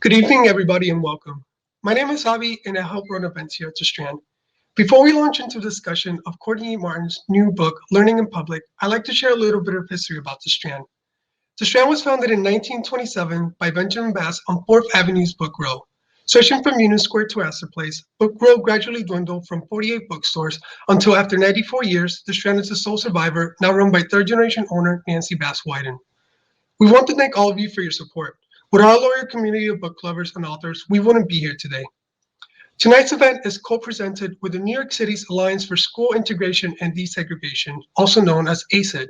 Good evening, everybody, and welcome. My name is Avi, and I help run events here at the Strand. Before we launch into discussion of Courtney E. Martin's new book, Learning in Public, I'd like to share a little bit of history about the Strand. The Strand was founded in 1927 by Benjamin Bass on 4th Avenue's Book Row. Switching from Union Square to Astor Place, Book Row gradually dwindled from 48 bookstores until after 94 years, the Strand is the sole survivor, now run by third-generation owner Nancy Bass Wyden. We want to thank all of you for your support. Without our loyal community of book lovers and authors, we wouldn't be here today. Tonight's event is co-presented with the New York City's Alliance for School Integration and Desegregation, also known as ASID.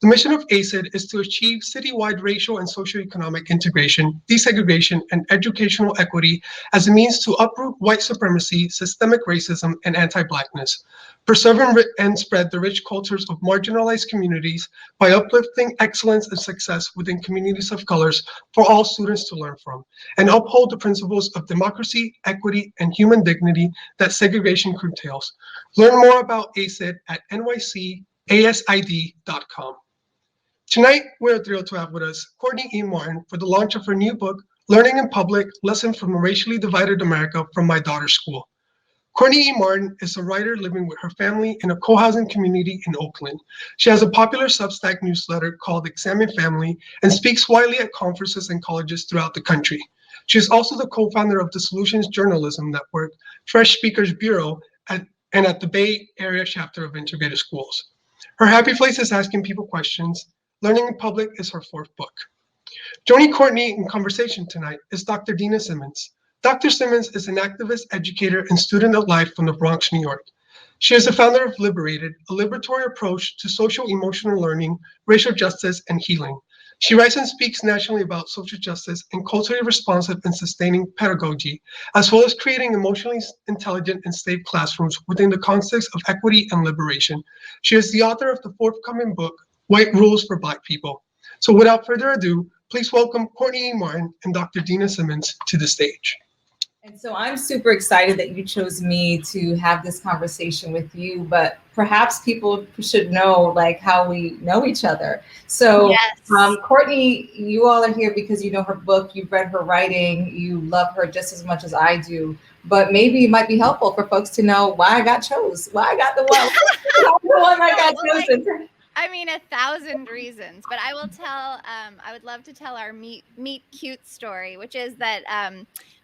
The mission of ASID is to achieve citywide racial and socioeconomic integration, desegregation, and educational equity as a means to uproot white supremacy, systemic racism, and anti-Blackness, preserve and spread the rich cultures of marginalized communities by uplifting excellence and success within communities of colors for all students to learn from, and uphold the principles of democracy, equity, and human dignity that segregation curtails. Learn more about ASID at nycasid.com. Tonight, we're thrilled to have with us Courtney E. Martin for the launch of her new book, Learning in Public, Lessons from a Racially Divided America from My Daughter's School. Courtney E. Martin is a writer living with her family in a co-housing community in Oakland. She has a popular Substack newsletter called Examine Family and speaks widely at conferences and colleges throughout the country. She is also the co-founder of the Solutions Journalism Network, Fresh Speakers Bureau, and at the Bay Area chapter of Integrated Schools. Her happy place is asking people questions. Learning in Public is her 4th book. Joining Courtney in conversation tonight is Dr. Dena Simmons. Dr. Simmons is an activist, educator, and student of life from the Bronx, New York. She is the founder of LiberatED, a liberatory approach to social emotional learning, racial justice, and healing. She writes and speaks nationally about social justice and culturally responsive and sustaining pedagogy, as well as creating emotionally intelligent and safe classrooms within the context of equity and liberation. She is the author of the forthcoming book, White Rules for Black People. So without further ado, please welcome Courtney E. Martin and Dr. Dena Simmons to the stage. And so I'm super excited that you chose me to have this conversation with you, but perhaps people should know like how we know each other. So yes. Courtney, you all are here because you know her book, you've read her writing, you love her just as much as I do. But maybe it might be helpful for folks to know why I got the one that got chosen. I mean, 1,000 reasons, but I will tell, I would love to tell our meet cute story, which is that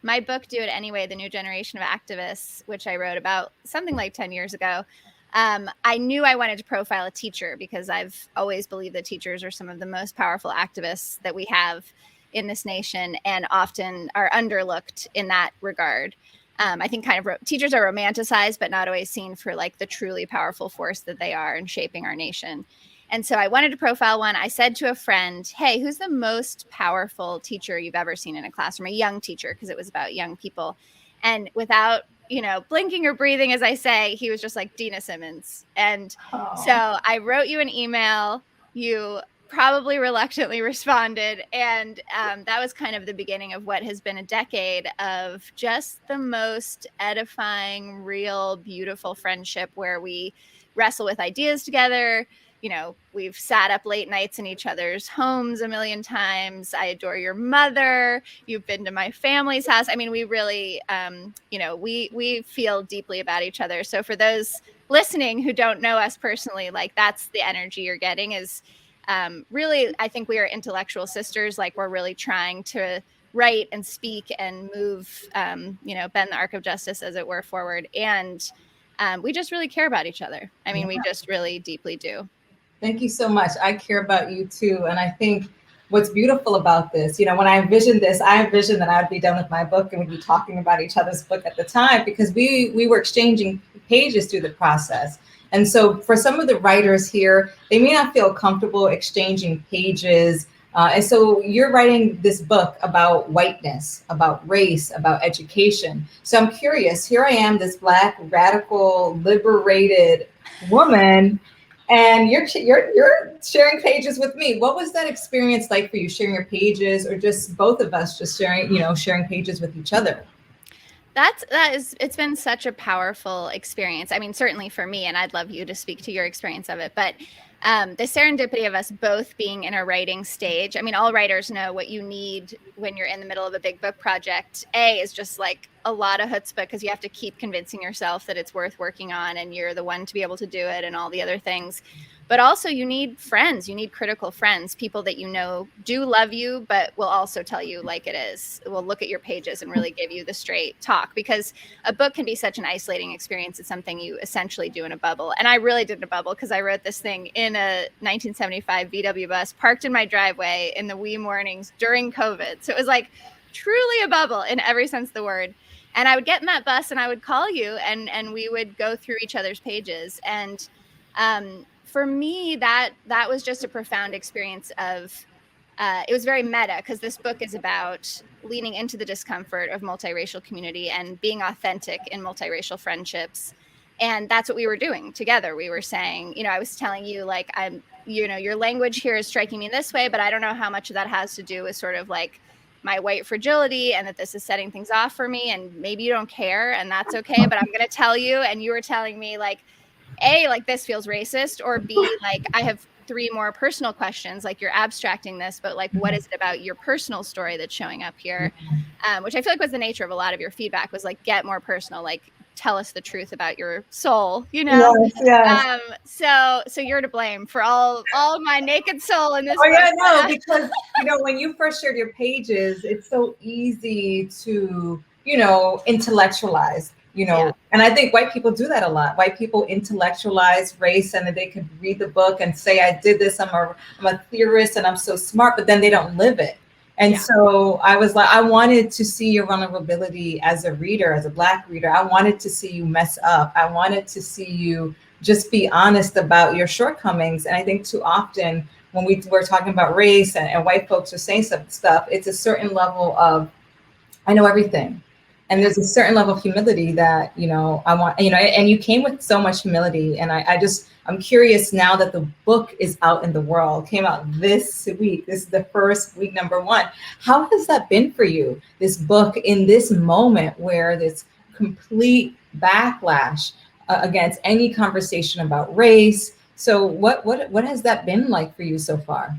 my book, Do It Anyway, The New Generation of Activists, which I wrote about something like 10 years ago, I knew I wanted to profile a teacher because I've always believed that teachers are some of the most powerful activists that we have in this nation and often are underlooked in that regard. I think teachers are romanticized, but not always seen for like the truly powerful force that they are in shaping our nation. And so I wanted to profile one. I said to a friend, hey, who's the most powerful teacher you've ever seen in a classroom? A young teacher, because it was about young people. And without, blinking or breathing, as I say, he was just like, Dena Simmons. And so I wrote you an email. You probably reluctantly responded. And that was kind of the beginning of what has been a decade of just the most edifying, real, beautiful friendship where we wrestle with ideas together. We've sat up late nights in each other's homes a million times. I adore your mother. You've been to my family's house. I mean, we really, we feel deeply about each other. So for those listening who don't know us personally, like that's the energy you're getting is really, I think we are intellectual sisters. Like we're really trying to write and speak and move, bend the arc of justice, as it were, forward. And we just really care about each other. I mean, we just really deeply do. Thank you so much. I care about you too. And I think what's beautiful about this, when I envisioned this, I envisioned that I'd be done with my book and we'd be talking about each other's book at the time because we were exchanging pages through the process. And so for some of the writers here, they may not feel comfortable exchanging pages. And so you're writing this book about whiteness, about race, about education. So I'm curious, here I am, this Black, radical, liberated woman, and you're sharing pages with me. What was that experience like for you, sharing your pages, or just both of us just sharing pages with each other? It's been such a powerful experience. I mean, certainly for me, and I'd love you to speak to your experience of it. But the serendipity of us both being in a writing stage. I mean, all writers know what you need when you're in the middle of a big book project. A is just like a lot of chutzpah because you have to keep convincing yourself that it's worth working on and you're the one to be able to do it and all the other things. But also you need friends, you need critical friends, people that you know do love you, but will also tell you like it is, will look at your pages and really give you the straight talk, because a book can be such an isolating experience. It's something you essentially do in a bubble. And I really did in a bubble because I wrote this thing in a 1975 VW bus parked in my driveway in the wee mornings during COVID. So it was like truly a bubble in every sense of the word. And I would get in that bus and I would call you and we would go through each other's pages. And for me, that was just a profound experience of, it was very meta because this book is about leaning into the discomfort of multiracial community and being authentic in multiracial friendships. And that's what we were doing together. We were saying, I was telling you like, your language here is striking me this way, but I don't know how much of that has to do with sort of like my white fragility and that this is setting things off for me. And maybe you don't care and that's okay, but I'm going to tell you. And you were telling me like, A, like this feels racist, or B, like I have 3 more personal questions, like you're abstracting this, but like what is it about your personal story that's showing up here? Which I feel like was the nature of a lot of your feedback, was like, get more personal, like tell us the truth about your soul, Yes. So you're to blame for all my naked soul in this book. Yeah, no, because when you first shared your pages, it's so easy to intellectualize. And I think white people do that a lot. White people intellectualize race, and that they could read the book and say, I did this, I'm a theorist and I'm so smart, but then they don't live it. And so I was like, I wanted to see your vulnerability as a reader, as a Black reader. I wanted to see you mess up. I wanted to see you just be honest about your shortcomings. And I think too often when we're talking about race and white folks are saying some stuff, it's a certain level of, I know everything. And there's a certain level of humility that, I want, and you came with so much humility. And I'm curious now that the book is out in the world, came out this week. This is the first week, #1. How has that been for you, this book, in this moment where this complete backlash against any conversation about race? So what has that been like for you so far?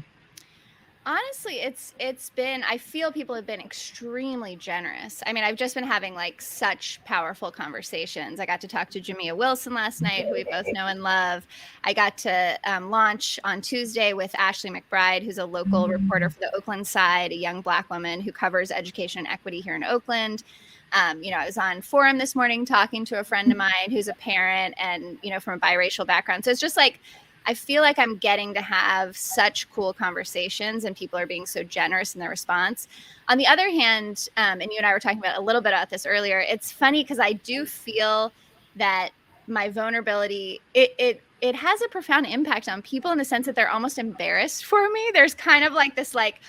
Honestly, it's been, I feel people have been extremely generous. I mean, I've just been having like such powerful conversations. I got to talk to Jamia Wilson last night, who we both know and love. I got to launch on Tuesday with Ashley McBride, who's a local reporter for the Oakland side, a young Black woman who covers education and equity here in Oakland. I was on Forum this morning talking to a friend of mine who's a parent and, from a biracial background. So it's just like, I feel like I'm getting to have such cool conversations and people are being so generous in their response. On the other hand, and you and I were talking about a little bit about this earlier, it's funny because I do feel that my vulnerability, it has a profound impact on people in the sense that they're almost embarrassed for me. There's kind of like this like,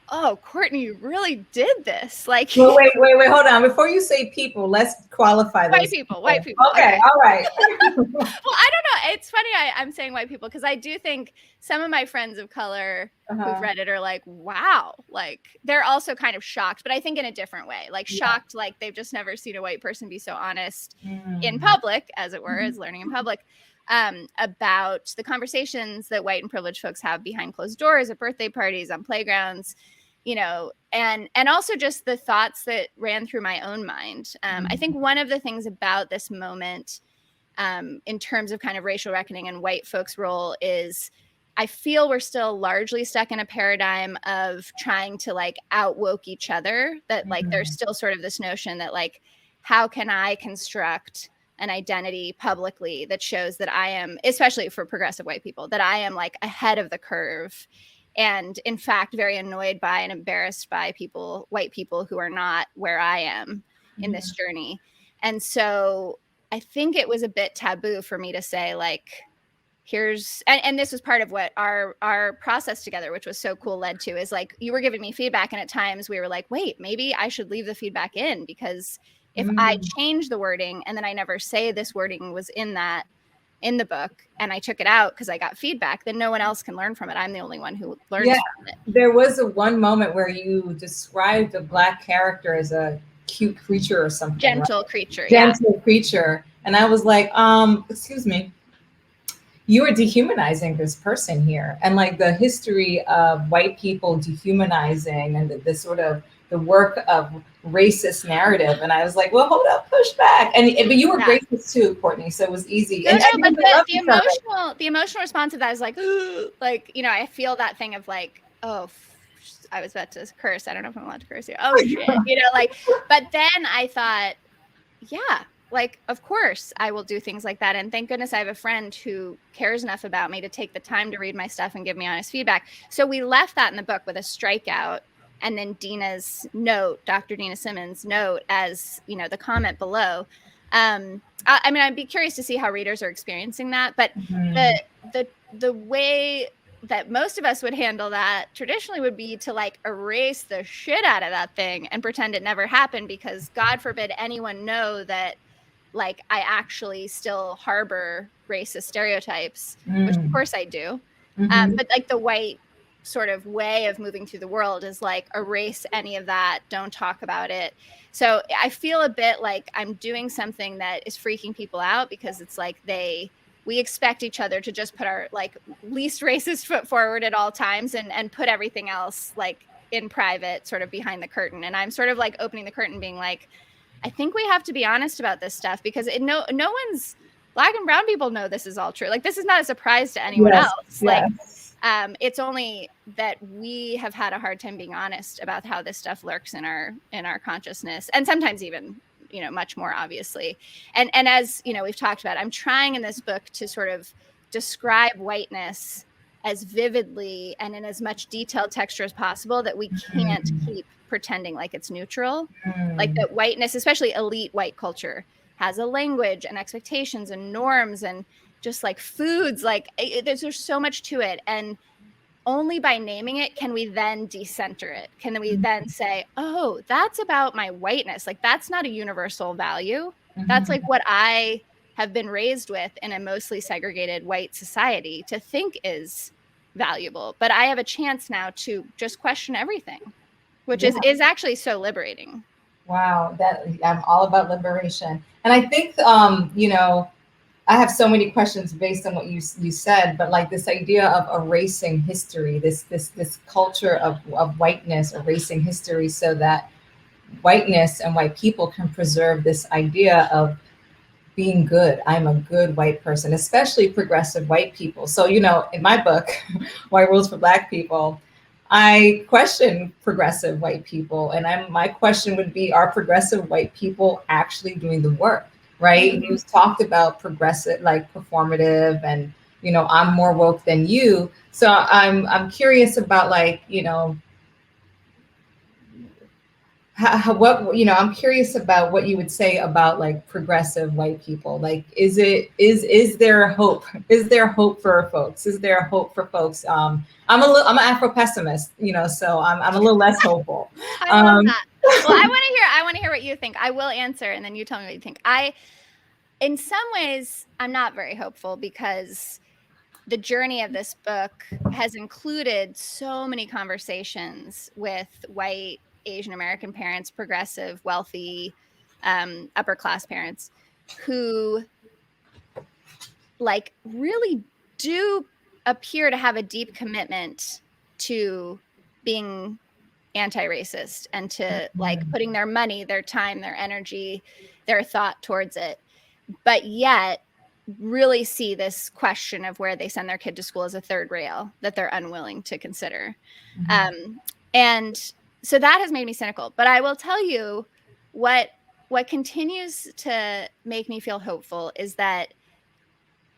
oh, Courtney, you really did this. Like, well, wait, hold on. Before you say people, let's qualify white people. Okay. All right. Well, I don't know. It's funny I'm saying white people because I do think some of my friends of color who've read it are like, wow, like they're also kind of shocked, but I think in a different way, like shocked, like they've just never seen a white person be so honest in public, as it were, as learning in public. About the conversations that white and privileged folks have behind closed doors at birthday parties, on playgrounds, and also just the thoughts that ran through my own mind. I think one of the things about this moment, in terms of kind of racial reckoning and white folks' role, is I feel we're still largely stuck in a paradigm of trying to like out-woke each other, that like there's still sort of this notion that like, how can I construct an identity publicly that shows that I am, especially for progressive white people, that I am like ahead of the curve, and in fact very annoyed by and embarrassed by white people who are not where I am in this journey. And so I think it was a bit taboo for me to say like, here's, and this was part of what our process together, which was so cool, led to, is like, you were giving me feedback and at times we were like, wait, maybe I should leave the feedback in, because if I change the wording and then I never say this wording was in the book and I took it out because I got feedback, then no one else can learn from it. I'm the only one who learns from it. There was one moment where you described a Black character as a cute creature or something. Gentle creature. Gentle creature. And I was like, excuse me. you are dehumanizing this person here. And like the history of white people dehumanizing and the sort of the work of racist narrative. And I was like, well, hold up, push back. But you were gracious too, Courtney. So it was easy. No, and no, but the emotional response of that is like, like, you know, I feel that thing of like, oh, I was about to curse. I don't know if I'm allowed to curse here. Oh shit, you know, like, but then I thought, yeah, like, of course I will do things like that. And thank goodness I have a friend who cares enough about me to take the time to read my stuff and give me honest feedback. So we left that in the book with a strikeout. And then Dena's note, Dr. Dena Simmons' note, as, you know, the comment below. I mean, I'd be curious to see how readers are experiencing that. But the way that most of us would handle that traditionally would be to like erase the shit out of that thing and pretend it never happened, because God forbid anyone know that like I actually still harbor racist stereotypes, which of course I do. But like the white sort of way of moving through the world is like erase any of that, don't talk about it. So I feel a bit like I'm doing something that is freaking people out, because it's like we expect each other to just put our like least racist foot forward at all times and put everything else like in private, sort of behind the curtain. And I'm sort of like opening the curtain being like, I think we have to be honest about this stuff, because no one's, Black and brown people know this is all true. Like this is not a surprise to anyone else. Like it's only that we have had a hard time being honest about how this stuff lurks in our consciousness, and sometimes even, you know, much more obviously. And as you know, we've talked about, I'm trying in this book to sort of describe whiteness as vividly and in as much detailed texture as possible, that we can't keep pretending like it's neutral. Like that whiteness, especially elite white culture, has a language and expectations and norms and just like foods, like there's so much to it. And only by naming it can we then decenter it. Can we then say, oh, that's about my whiteness. Like that's not a universal value. That's like what I have been raised with in a mostly segregated white society to think is valuable. But I have a chance now to just question everything, which is actually so liberating. Wow, that I'm all about liberation. And I think you know, I have so many questions based on what you said, but like this idea of erasing history, this culture of whiteness, erasing history so that whiteness and white people can preserve this idea of being good. I'm a good white person, especially progressive white people. So, you know, in my book, White Rules for Black People, I question progressive white people. And my question would be, are progressive white people actually doing the work? Right? You talked about progressive, like performative, and you know, I'm more woke than you. So I'm curious about like, you know, what, you know, I'm curious about what you would say about like progressive white people. Like, is there hope? Is there hope for folks? Is there hope for folks? I'm an Afro pessimist, you know, so I'm a little less hopeful. I love that. Well, I want to hear what you think. I will answer, and then you tell me what you think. In some ways, I'm not very hopeful, because the journey of this book has included so many conversations with white Asian American parents, progressive, wealthy, upper class parents who like really do appear to have a deep commitment to being anti-racist and to like putting their money, their time, their energy, their thought towards it. But yet really see this question of where they send their kid to school as a third rail that they're unwilling to consider. And so that has made me cynical. But I will tell you what continues to make me feel hopeful is that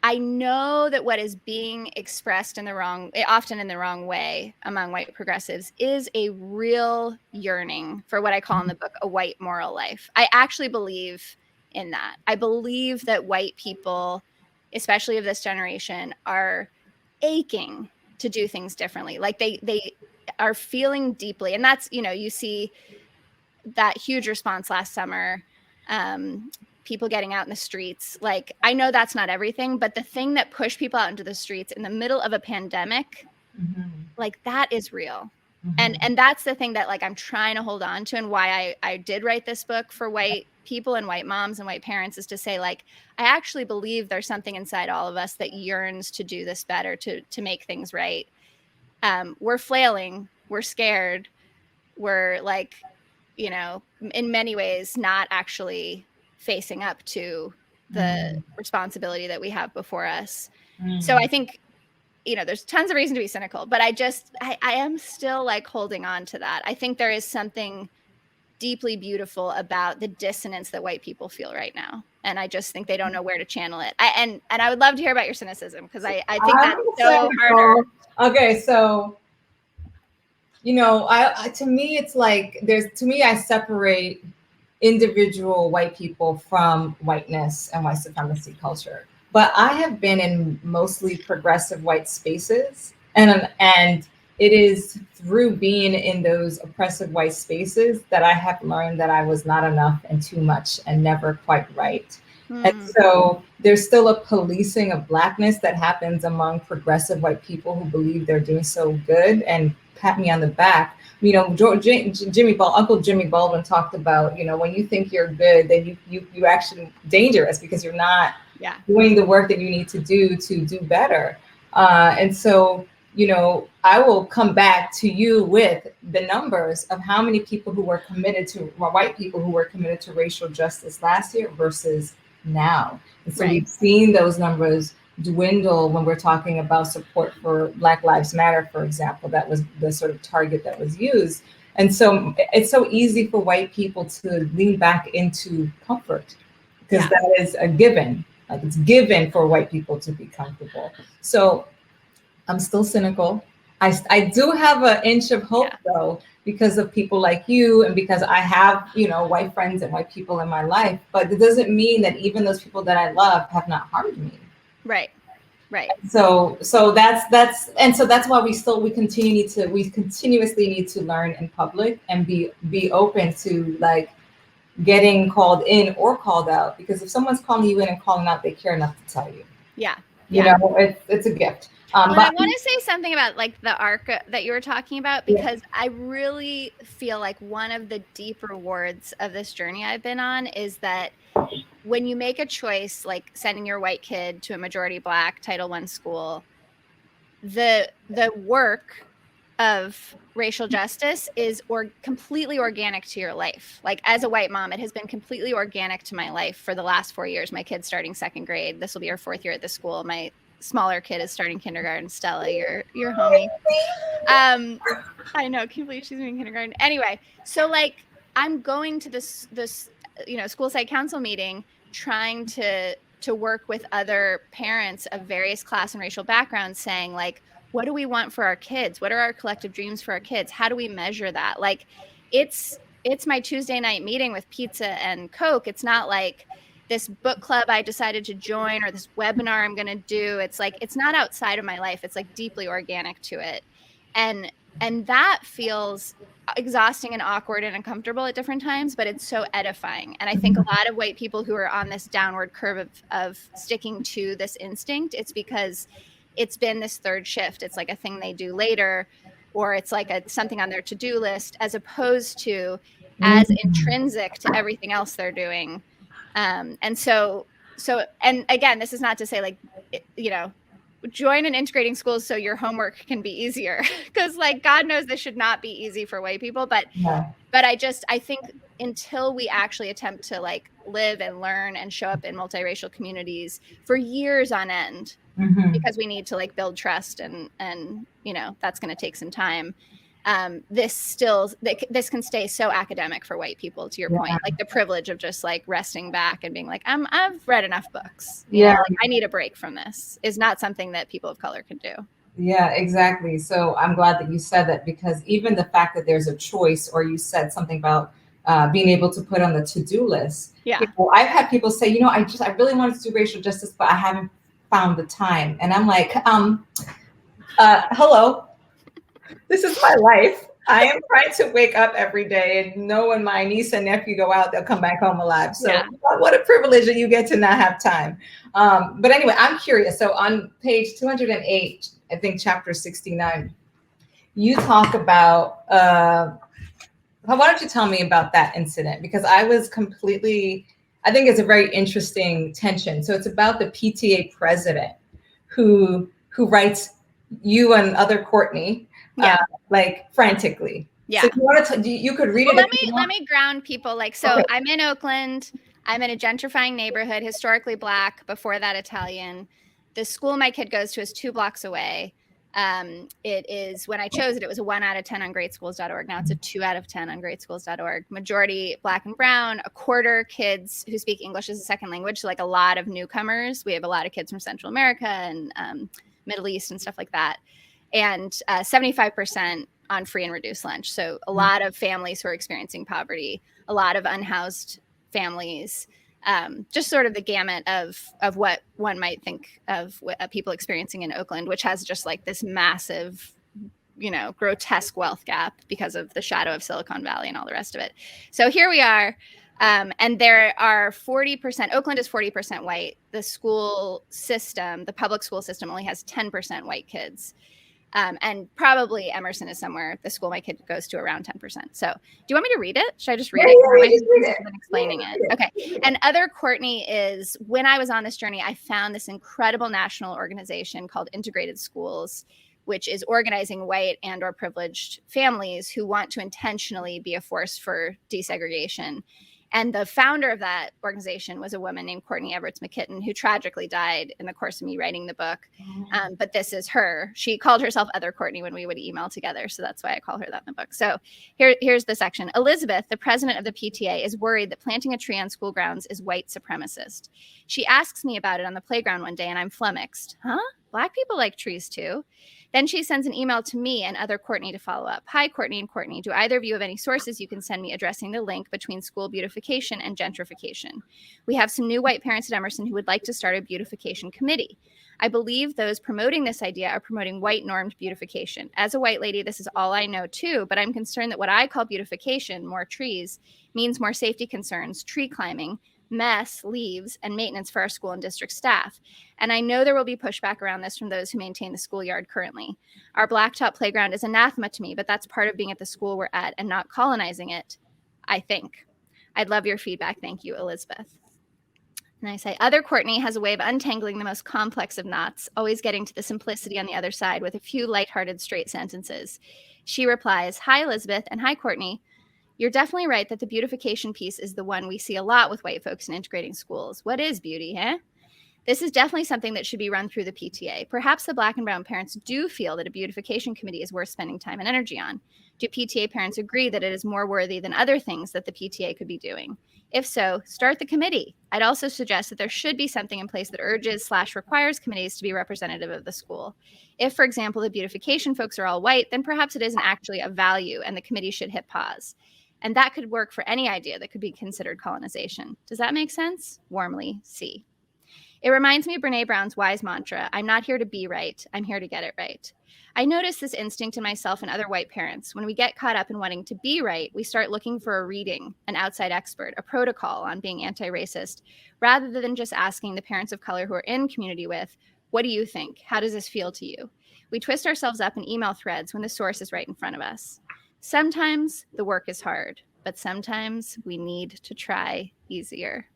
I know that what is being expressed often in the wrong way among white progressives is a real yearning for what I call in the book a white moral life. I actually believe in that. I believe that white people, especially of this generation, are aching to do things differently. Like they are feeling deeply. And that's, you know, you see that huge response last summer, people getting out in the streets. Like, I know that's not everything, but the thing that pushed people out into the streets in the middle of a pandemic, like that is real. And that's the thing that like I'm trying to hold on to, and why I did write this book for white people and white moms and white parents, is to say, like, I actually believe there's something inside all of us that yearns to do this better, to make things right. We're flailing, we're scared, we're like, you know, in many ways not actually facing up to the responsibility that we have before us. So I think, you know, there's tons of reason to be cynical, but I am still like holding on to that. I think there is something deeply beautiful about the dissonance that white people feel right now. And I just think they don't know where to channel it. And I would love to hear about your cynicism, because I think that's so harder. Okay, so, you know, to me, it's like I separate individual white people from whiteness and white supremacy culture. But I have been in mostly progressive white spaces, and it is through being in those oppressive white spaces that I have learned that I was not enough and too much and never quite right. And so there's still a policing of Blackness that happens among progressive white people who believe they're doing so good and pat me on the back. You know, Uncle Jimmy Baldwin talked about, you know, when you think you're good, then you actually dangerous, because you're not doing the work that you need to do better. And so, you know, I will come back to you with the numbers of how many people who were committed to, white people who were committed to racial justice last year versus now. And so we've seen those numbers dwindle when we're talking about support for Black Lives Matter, for example. That was the sort of target that was used. And so it's so easy for white people to lean back into comfort, because that is a given. Like, it's given for white people to be comfortable. So I'm still cynical. I do have an inch of hope, though, because of people like you, and because I have, you know, white friends and white people in my life. But it doesn't mean that even those people that I love have not harmed me. Right. So that's why we continuously need to learn in public and be open to, like, getting called in or called out, because if someone's calling you in and calling out, they care enough to tell you. You know, it's a gift. But I want to say something about like the arc that you were talking about, because I really feel like one of the deep rewards of this journey I've been on is that when you make a choice, like sending your white kid to a majority Black Title I school, the work of racial justice is completely organic to your life. Like, as a white mom, it has been completely organic to my life for the last 4 years. My kid's starting second grade. This will be her 4th year at the school. My smaller kid is starting kindergarten. Stella, your homie. I know, can you believe she's in kindergarten? Anyway, so like, I'm going to this you know, school site council meeting, trying to work with other parents of various class and racial backgrounds, saying like, what do we want for our kids? What are our collective dreams for our kids? How do we measure that? Like, it's my Tuesday night meeting with pizza and Coke. It's not like this book club I decided to join or this webinar I'm going to do. It's like, it's not outside of my life. It's like deeply organic to it. And that feels exhausting and awkward and uncomfortable at different times, but it's so edifying. And I think a lot of white people who are on this downward curve of sticking to this instinct, it's because it's been this third shift. It's like a thing they do later, or it's like something on their to-do list, as opposed to as intrinsic to everything else they're doing. And again, this is not to say like, you know, join an integrating schools so your homework can be easier, because like, God knows this should not be easy for white people, but I think until we actually attempt to like live and learn and show up in multiracial communities for years on end, because we need to like build trust and you know, that's going to take some time. This can stay so academic for white people, to your point, like the privilege of just like resting back and being like, I've read enough books. You know, like, I need a break from this, is not something that people of color can do. Yeah, exactly. So I'm glad that you said that, because even the fact that there's a choice, or you said something about being able to put on the to-do list. You know, I've had people say, you know, I really wanted to do racial justice, but I haven't found the time. And I'm like, hello. This is my life. I am trying to wake up every day and know when my niece and nephew go out, they'll come back home alive. So what a privilege that you get to not have time. But anyway, I'm curious. So on page 208, I think chapter 69, you talk about, why don't you tell me about that incident? Because I think it's a very interesting tension. So it's about the PTA president who writes you and other Courtney, like frantically. Yeah. So you could read well, it. Let me ground people. Like, so okay. I'm in Oakland. I'm in a gentrifying neighborhood, historically Black, before that Italian. The school my kid goes to is 2 blocks away. It is, when I chose it, it was a 1 out of 10 on greatschools.org. Now it's a 2 out of 10 on greatschools.org. Majority Black and brown, a quarter kids who speak English as a second language. So like a lot of newcomers. We have a lot of kids from Central America and Middle East and stuff like that. And 75% on free and reduced lunch. So a lot of families who are experiencing poverty, a lot of unhoused families, just sort of the gamut of what one might think of people experiencing in Oakland, which has just like this massive, grotesque wealth gap because of the shadow of Silicon Valley and all the rest of it. So here we are. And there are 40%, Oakland is 40% white. The school system, the public school system only has 10% white kids. And probably Emerson is somewhere, the school my kid goes to, around 10%. So do you want me to read it? Should I just read it? Yeah, just read it. Explaining it. Okay. And other Courtney is, when I was on this journey, I found this incredible national organization called Integrated Schools, which is organizing white and or privileged families who want to intentionally be a force for desegregation. And the founder of that organization was a woman named Courtney E who tragically died in the course of me writing the book. But this is her. She called herself Other Courtney when we would email together. So that's why I call her that in the book. So here's the section. Elizabeth, the president of the PTA, is worried that planting a tree on school grounds is white supremacist. She asks me about it on the playground one day and I'm flummoxed. Huh? Black people like trees too. Then she sends an email to me and Other Courtney to follow up. Hi, Courtney and Courtney. Do either of you have any sources you can send me addressing the link between school beautification and gentrification? We have some new white parents at Emerson who would like to start a beautification committee. I believe those promoting this idea are promoting white normed beautification. As a white lady, this is all I know too, but I'm concerned that what I call beautification, more trees, means more safety concerns, tree climbing, mess, leaves, and maintenance for our school and district staff. And I know there will be pushback around this from those who maintain the schoolyard currently. Our blacktop playground is anathema to me, but that's part of being at the school we're at and not colonizing it, I think. I'd love your feedback. Thank you, Elizabeth. And I say, Other Courtney has a way of untangling the most complex of knots, always getting to the simplicity on the other side with a few lighthearted straight sentences. She replies, hi, Elizabeth, and hi, Courtney. You're definitely right that the beautification piece is the one we see a lot with white folks in integrating schools. What is beauty, huh? This is definitely something that should be run through the PTA. Perhaps the Black and brown parents do feel that a beautification committee is worth spending time and energy on. Do PTA parents agree that it is more worthy than other things that the PTA could be doing? If so, start the committee. I'd also suggest that there should be something in place that urges/requires committees to be representative of the school. If, for example, the beautification folks are all white, then perhaps it isn't actually a value and the committee should hit pause. And that could work for any idea that could be considered colonization. Does that make sense? Warmly, C. It reminds me of Brene Brown's wise mantra, I'm not here to be right, I'm here to get it right. I notice this instinct in myself and other white parents. When we get caught up in wanting to be right, we start looking for a reading, an outside expert, a protocol on being anti-racist, rather than just asking the parents of color who are in community with, what do you think? How does this feel to you? We twist ourselves up in email threads when the source is right in front of us. Sometimes the work is hard, but sometimes we need to try easier.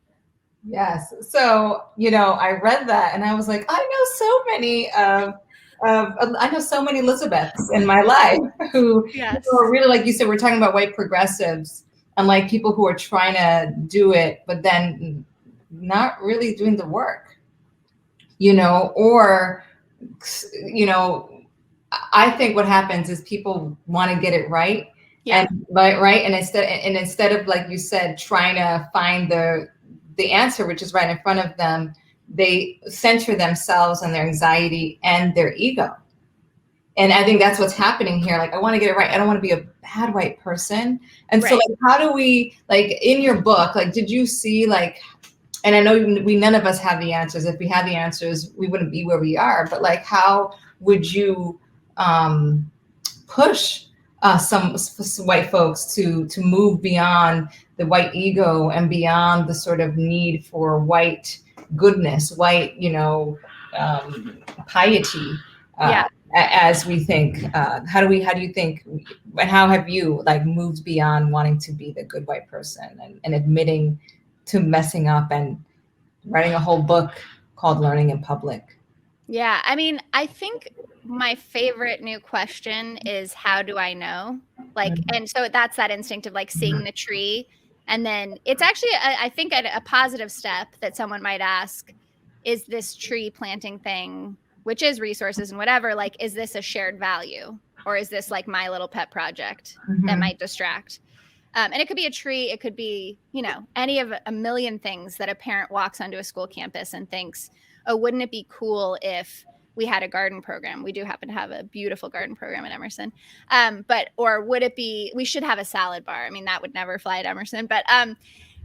Yes. So, I read that and I was like, I know so many Elizabeths in my life who are really, like you said, we're talking about white progressives and like people who are trying to do it, but then not really doing the work, I think what happens is people want to get it right. Yeah. And instead of, like you said, trying to find the answer, which is right in front of them, they center themselves on their anxiety and their ego. And I think that's what's happening here. Like, I want to get it right. I don't want to be a bad white person. And so, like, how do we, like, in your book, like, did you see, like, and I know none of us have the answers. If we had the answers, we wouldn't be where we are. But, like, how would you push some white folks to move beyond the white ego and beyond the sort of need for white goodness, white, piety, as we think? How do you think, and how have you like moved beyond wanting to be the good white person and admitting to messing up and writing a whole book called Learning in Public? Yeah, I mean, I think my favorite new question is, how do I know? Like, and so that's that instinct of like seeing the tree. And then it's actually, I think, a positive step that someone might ask, is this tree planting thing, which is resources and whatever, like, is this a shared value? Or is this like my little pet project that might distract? And it could be a tree. It could be, any of a million things that a parent walks onto a school campus and thinks, oh, wouldn't it be cool if we had a garden program? We do happen to have a beautiful garden program at Emerson. Or would it be, we should have a salad bar. I mean, that would never fly at Emerson. But,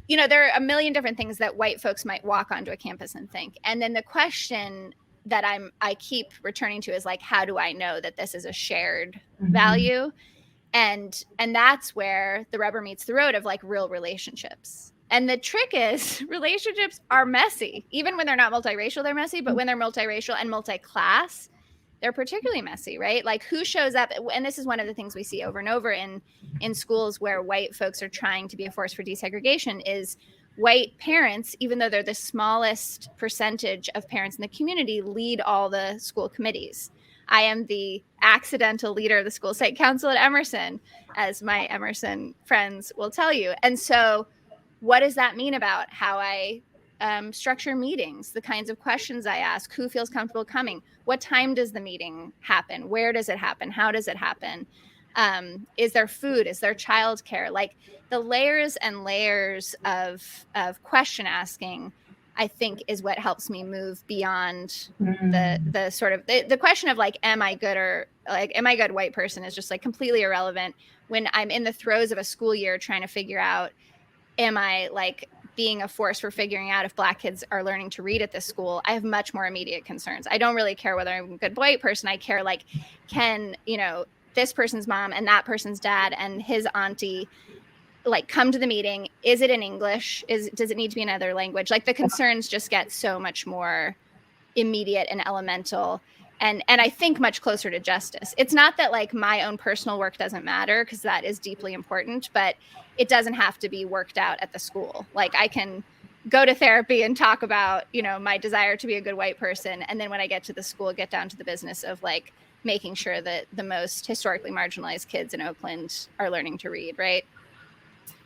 there are a million different things that white folks might walk onto a campus and think. And then the question that I keep returning to is like, how do I know that this is a shared value? And that's where the rubber meets the road of like real relationships. And the trick is relationships are messy. Even when they're not multiracial, they're messy. But when they're multiracial and multi-class, they're particularly messy, right? Like who shows up? And this is one of the things we see over and over in schools where white folks are trying to be a force for desegregation is white parents, even though they're the smallest percentage of parents in the community, lead all the school committees. I am the accidental leader of the school site council at Emerson, as my Emerson friends will tell you. And so what does that mean about how I structure meetings, the kinds of questions I ask, who feels comfortable coming, what time does the meeting happen, where does it happen, how does it happen, is there food, is there childcare? Like the layers and layers of question asking, I think, is what helps me move beyond the sort of the question of like, am I good, or like, am I a good white person, is just like completely irrelevant when I'm in the throes of a school year trying to figure out, am I like being a force for figuring out if Black kids are learning to read at this school? I have much more immediate concerns. I don't really care whether I'm a good white person. I care like, can, this person's mom and that person's dad and his auntie like come to the meeting? Is it in English? Does it need to be another language? Like the concerns just get so much more immediate and elemental. And I think much closer to justice. It's not that like my own personal work doesn't matter, because that is deeply important, but it doesn't have to be worked out at the school. Like I can go to therapy and talk about, my desire to be a good white person. And then when I get to the school, get down to the business of like making sure that the most historically marginalized kids in Oakland are learning to read, right?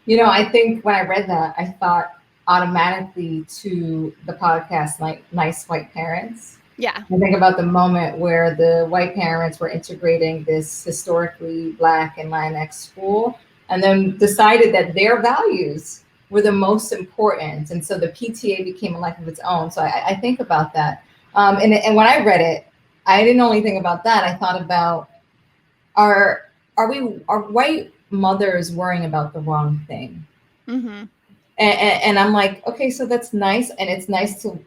I think when I read that, I thought automatically to the podcast, like Nice White Parents. Yeah. I think about the moment where the white parents were integrating this historically Black and Latinx school, and then decided that their values were the most important. And so the PTA became a life of its own. So I think about that. And when I read it, I didn't only think about that. I thought about, are white mothers worrying about the wrong thing? Mm-hmm. And I'm like, okay, so that's nice. And it's nice to,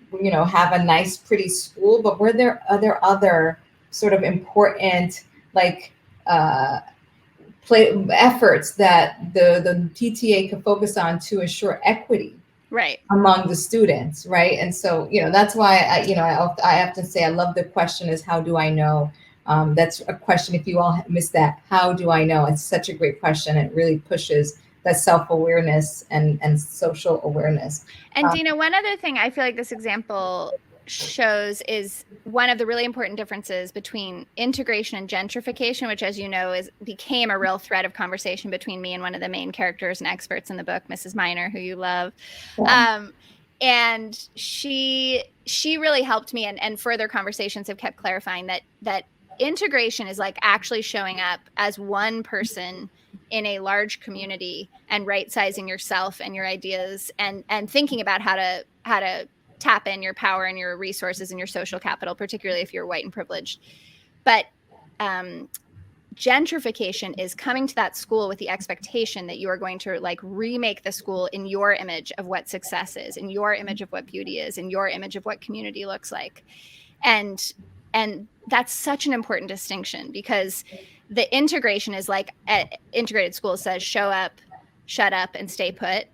have a nice, pretty school, but are there other sort of important, like, efforts that the PTA could focus on to ensure equity, right, among the students, right? And so, that's why I have to say I love the question is, how do I know? That's a question, if you all missed that, how do I know? It's such a great question. It really pushes that self-awareness and social awareness. And Dena, one other thing I feel like this example shows is one of the really important differences between integration and gentrification, which, as you know, became a real thread of conversation between me and one of the main characters and experts in the book, Mrs. Miner, who you love. Yeah. And she really helped me, and further conversations have kept clarifying that integration is like actually showing up as one person in a large community and right-sizing yourself and your ideas and thinking about how to tap in your power and your resources and your social capital, particularly if you're white and privileged. But gentrification is coming to that school with the expectation that you are going to like remake the school in your image of what success is, in your image of what beauty is, in your image of what community looks like. And that's such an important distinction, because the integration is like integrated school says, show up, shut up, and stay put.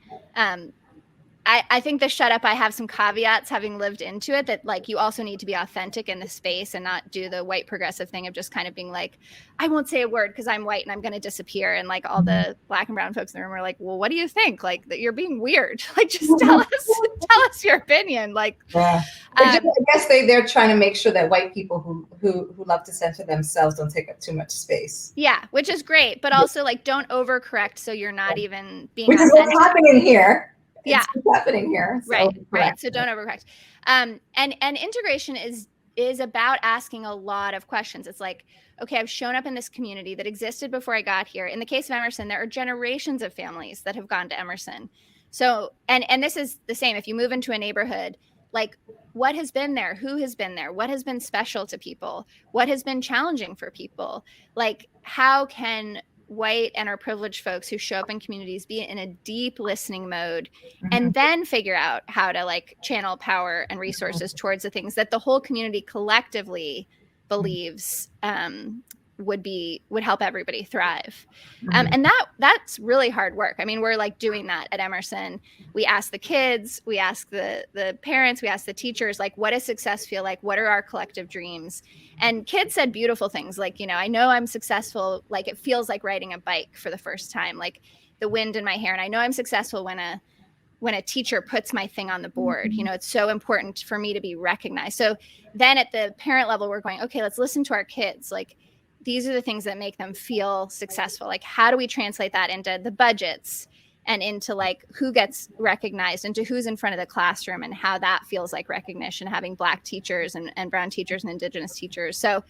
I think the shut up, I have some caveats having lived into it, that like you also need to be authentic in the space and not do the white progressive thing of just kind of being like, I won't say a word because I'm white and I'm going to disappear. And like all the Black and brown folks in the room are like, well, what do you think? Like that you're being weird. Like just tell us your opinion. Like, yeah. I guess they're trying to make sure that white people who love to censor themselves don't take up too much space. Yeah, which is great, but also like don't overcorrect so you're not even being which is what's happening here. Yeah, it's happening here. So right. So don't overcorrect. And integration is about asking a lot of questions. It's like, okay, I've shown up in this community that existed before I got here. In the case of Emerson, there are generations of families that have gone to Emerson. So, and this is the same. If you move into a neighborhood, like what has been there? Who has been there? What has been special to people? What has been challenging for people? Like, how can white and our privileged folks who show up in communities be in a deep listening mode and then figure out how to like channel power and resources towards the things that the whole community collectively believes would help everybody thrive. And that's really hard work. I mean, we're like doing that at Emerson. We ask the kids, we ask the parents, we ask the teachers, like, what does success feel like? What are our collective dreams? And kids said beautiful things like, you know, I know I'm successful. Like it feels like riding a bike for the first time, like the wind in my hair. And I know I'm successful when a teacher puts my thing on the board. You know, it's so important for me to be recognized. So then at the parent level, we're going, okay, let's listen to our kids. Like, these are the things that make them feel successful. Like, how do we translate that into the budgets and into like who gets recognized, into who's in front of the classroom and how that feels like recognition, having Black teachers and brown teachers and Indigenous teachers. So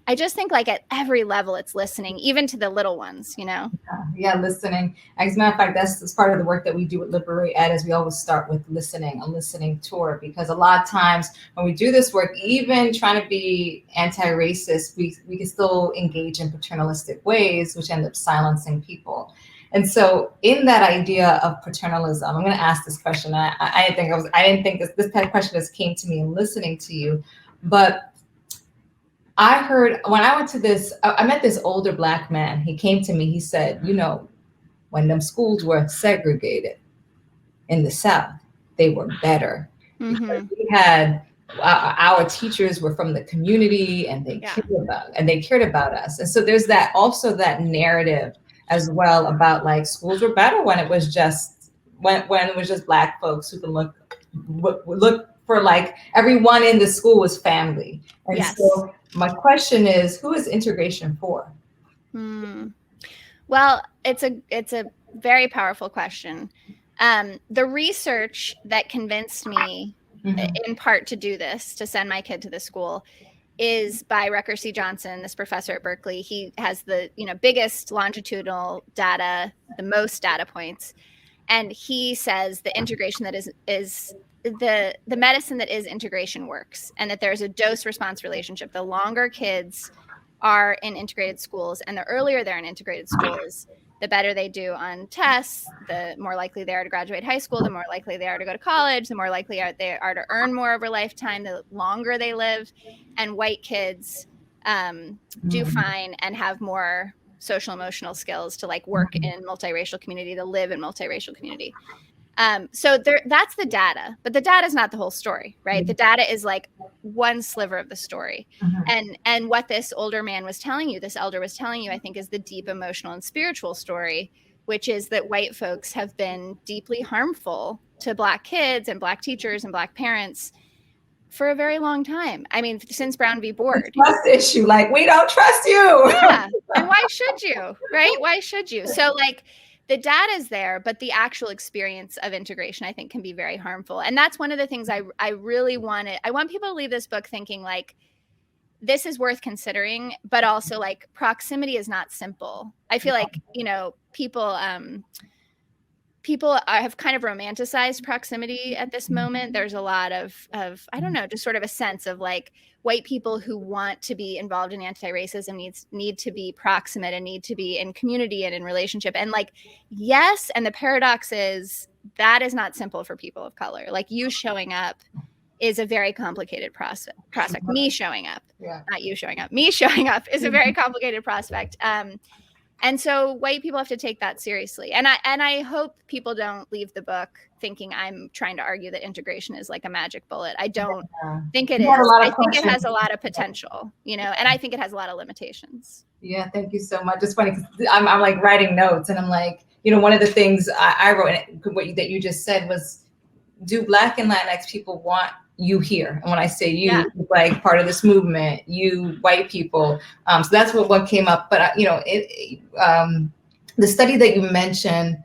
I just think like at every level, it's listening, even to the little ones, you know? Yeah, listening. As a matter of fact, that's part of the work that we do at LiberatED is we always start with listening, a listening tour, because a lot of times when we do this work, even trying to be anti-racist, we can still engage in paternalistic ways, which end up silencing people. And so in that idea of paternalism, I'm going to ask this question. I didn't think this kind of question just came to me in listening to you, but I heard when I went to this, I met this older Black man. He came to me, he said, you know, when them schools were segregated in the South, they were better. Because we had, our teachers were from the community and they cared about us. And so there's that also that narrative as well about like schools were better when it was just, when it was just Black folks who can look for like everyone in the school was family. And so my question is, who is integration for? Well, it's a very powerful question. The research that convinced me in part to do this, to send my kid to the school, is by Rucker C. Johnson, this professor at Berkeley. He has the biggest longitudinal data, the most data points. And he says the integration that is the medicine that is integration works, and that there's a dose response relationship. The longer kids are in integrated schools and the earlier they're in integrated schools, the better they do on tests, the more likely they are to graduate high school, the more likely they are to go to college, the more likely they are to earn more over lifetime, the longer they live. And white kids do fine and have more social emotional skills to like work in multiracial community, to live in multiracial community. So that's the data, but the data is not the whole story, right? The data is like one sliver of the story. And what this older man was telling you, this elder was telling you, I think, is the deep emotional and spiritual story, which is that white folks have been deeply harmful to Black kids and Black teachers and Black parents for a very long time. I mean, since Brown v. Board. Trust issue, like, we don't trust you. Yeah. And why should you, right? Why should you? So like, the data is there, but the actual experience of integration, I think, can be very harmful. And that's one of the things I really wanted. I want people to leave this book thinking like, this is worth considering, but also like proximity is not simple. I feel like, people have kind of romanticized proximity at this moment. There's a lot of, I don't know, just sort of a sense of like white people who want to be involved in anti-racism need to be proximate and need to be in community and in relationship. And like, yes. And the paradox is that is not simple for people of color. Like you showing up is a very complicated prospect. Me showing up, not you showing up, me showing up is a very complicated prospect. And so white people have to take that seriously. And I hope people don't leave the book thinking I'm trying to argue that integration is like a magic bullet. I don't think it is. I think it has a lot of potential, you know, and I think it has a lot of limitations. Yeah, thank you so much. It's funny because I'm like writing notes and I'm like, you know, one of the things I wrote that you just said was, do Black and Latinx people want you here? And when I say you, like part of this movement, you white people. So that's what came up. But you know, the study that you mentioned,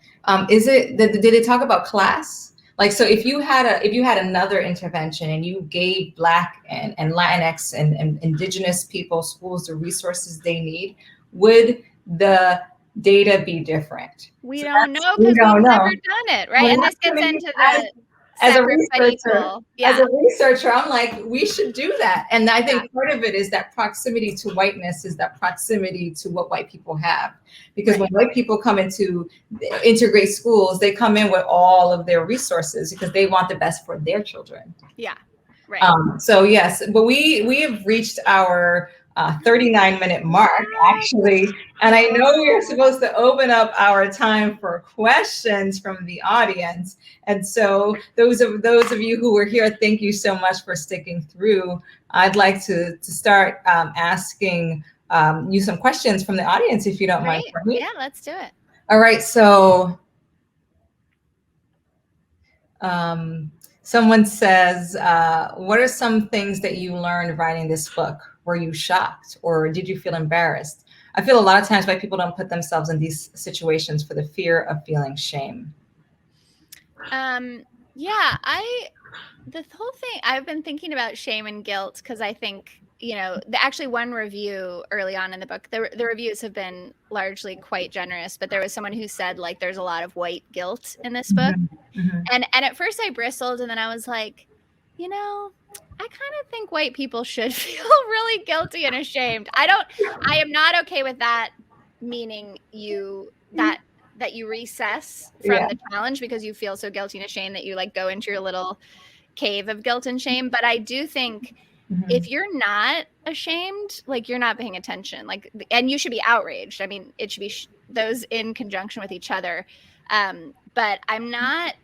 did it talk about class? Like, so if you had another intervention and you gave Black and Latinx and Indigenous people schools the resources they need, would the data be different? We don't know because we've never done it, right? And this gets into the as a researcher, I'm like, we should do that. And I think part of it is that proximity to whiteness is that proximity to what white people have. Because when white people come into integrate schools, they come in with all of their resources because they want the best for their children. Yeah, right. So yes, but we have reached our 39-minute mark, actually. And I know we're supposed to open up our time for questions from the audience. And so those of you who were here, thank you so much for sticking through. I'd like to start asking you some questions from the audience, if you don't mind. Yeah, let's do it. All right, so someone says, what are some things that you learned writing this book? Were you shocked or did you feel embarrassed? I feel a lot of times white people don't put themselves in these situations for the fear of feeling shame. Yeah, the whole thing, I've been thinking about shame and guilt because I think, you know, actually one review early on in the book, the reviews have been largely quite generous, but there was someone who said like there's a lot of white guilt in this book. Mm-hmm. And at first I bristled and then I was like, you know, I kind of think white people should feel really guilty and ashamed. I am not okay with that, meaning that you recess from the challenge because you feel so guilty and ashamed that you like go into your little cave of guilt and shame. But I do think if you're not ashamed, like you're not paying attention, like, and you should be outraged. I mean, it should be those in conjunction with each other. But I'm not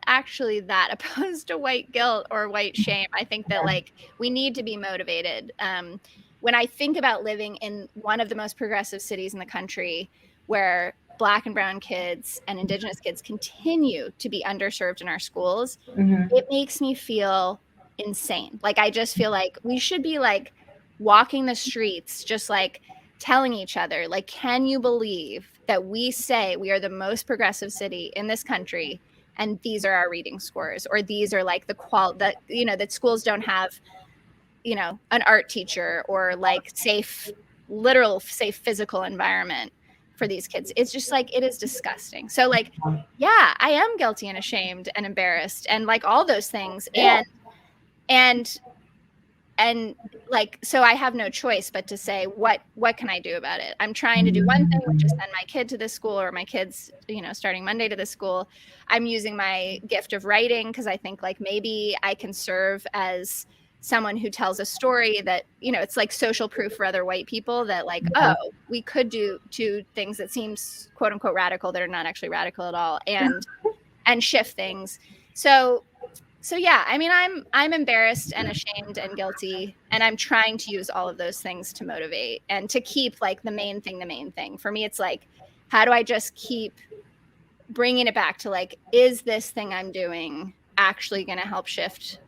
actually that opposed to white guilt or white shame. I think that like we need to be motivated. When I think about living in one of the most progressive cities in the country where Black and brown kids and Indigenous kids continue to be underserved in our schools, it makes me feel insane. Like, I just feel like we should be like walking the streets, just like telling each other, like, can you believe that we say we are the most progressive city in this country and these are our reading scores, or these are like that, you know, that schools don't have, you know, an art teacher or like safe physical environment for these kids. It's just like, it is disgusting. So like, yeah, I am guilty and ashamed and embarrassed and like all those things. And like, so I have no choice but to say, what can I do about it? I'm trying to do one thing, which is send my kid to this school, or my kids, you know, starting Monday to this school. I'm using my gift of writing because I think like maybe I can serve as someone who tells a story that, you know, it's like social proof for other white people that like, oh, we could do two things that seems quote unquote radical that are not actually radical at all, and shift things. So yeah, I mean, I'm embarrassed and ashamed and guilty, and I'm trying to use all of those things to motivate and to keep like the main thing. For me, it's like, how do I just keep bringing it back to like, is this thing I'm doing actually going to help shift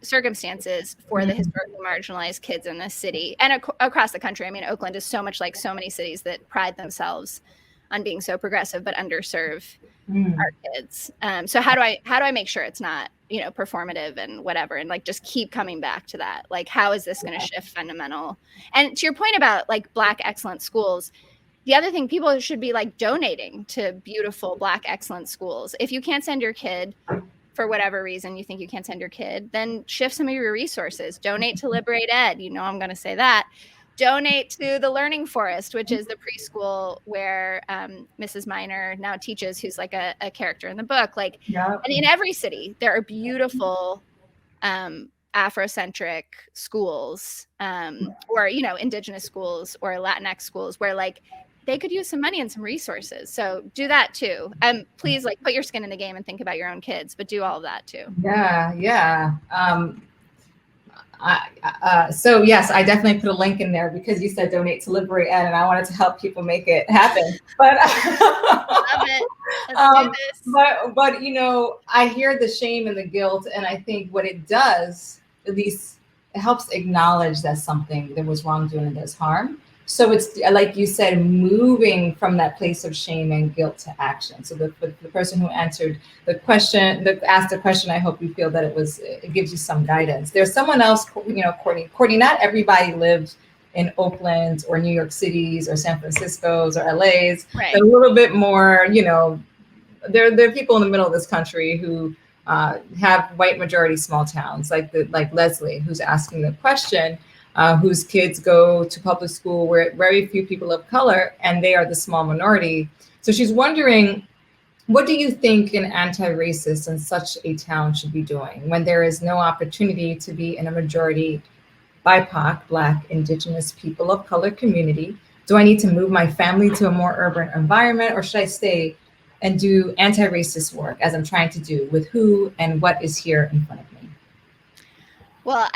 circumstances for the historically marginalized kids in this city and across the country? I mean, Oakland is so much like so many cities that pride themselves on being so progressive but underserve our kids. So how do I make sure it's not, you know, performative and whatever, and like just keep coming back to that? Like, how is this going to shift fundamental? And to your point about like Black excellent schools, the other thing, people should be like donating to beautiful Black excellent schools. If you can't send your kid, for whatever reason you think you can't send your kid, then shift some of your resources. Donate to LiberatED. You know, I'm going to say that. Donate to the Learning Forest, which is the preschool where Mrs. Miner now teaches, who's like a character in the book. Like, and in every city, there are beautiful, I Afrocentric schools, or, you know, indigenous schools or Latinx schools where like they could use some money and some resources. So do that too. Please like put your skin in the game and think about your own kids, but do all of that too. Yeah. So yes, I definitely put a link in there because you said donate to LiberatED, and I wanted to help people make it happen. But love it. Let's do this. But you know, I hear the shame and the guilt, and I think what it does, at least, it helps acknowledge that there was wrongdoing and there's harm. So it's like you said, moving from that place of shame and guilt to action. So the person who answered the question, that asked the question, I hope you feel that it gives you some guidance. There's someone else, you know, Courtney, not everybody lived in Oakland or New York Cities or San Francisco's or LA's. Right. They're a little bit more, you know, there are people in the middle of this country who have white majority small towns, like Leslie, who's asking the question. Whose kids go to public school where very few people of color, and they are the small minority. So she's wondering, what do you think an anti-racist in such a town should be doing when there is no opportunity to be in a majority BIPOC, Black, Indigenous, people of color community? Do I need to move my family to a more urban environment, or should I stay and do anti-racist work as I'm trying to do with who and what is here in front of me? Well,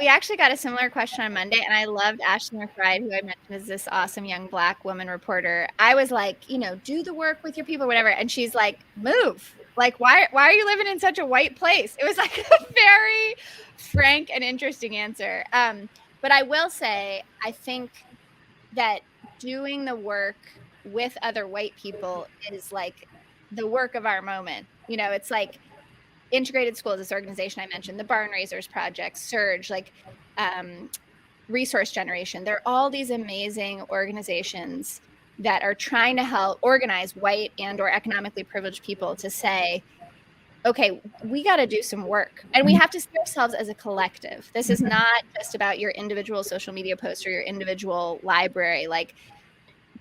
we actually got a similar question on Monday, and I loved Ashley McBride, who I mentioned is this awesome young Black woman reporter. I was like, you know, do the work with your people, whatever. And she's like, move. Like, why are you living in such a white place? It was like a very frank and interesting answer. But I will say, I think that doing the work with other white people is like the work of our moment. You know, it's like Integrated Schools, this organization I mentioned, the Barn Raisers Project, Surge, like Resource Generation. They're all these amazing organizations that are trying to help organize white and or economically privileged people to say, okay, we got to do some work, and we have to see ourselves as a collective. This is not just about your individual social media post or your individual library. Like,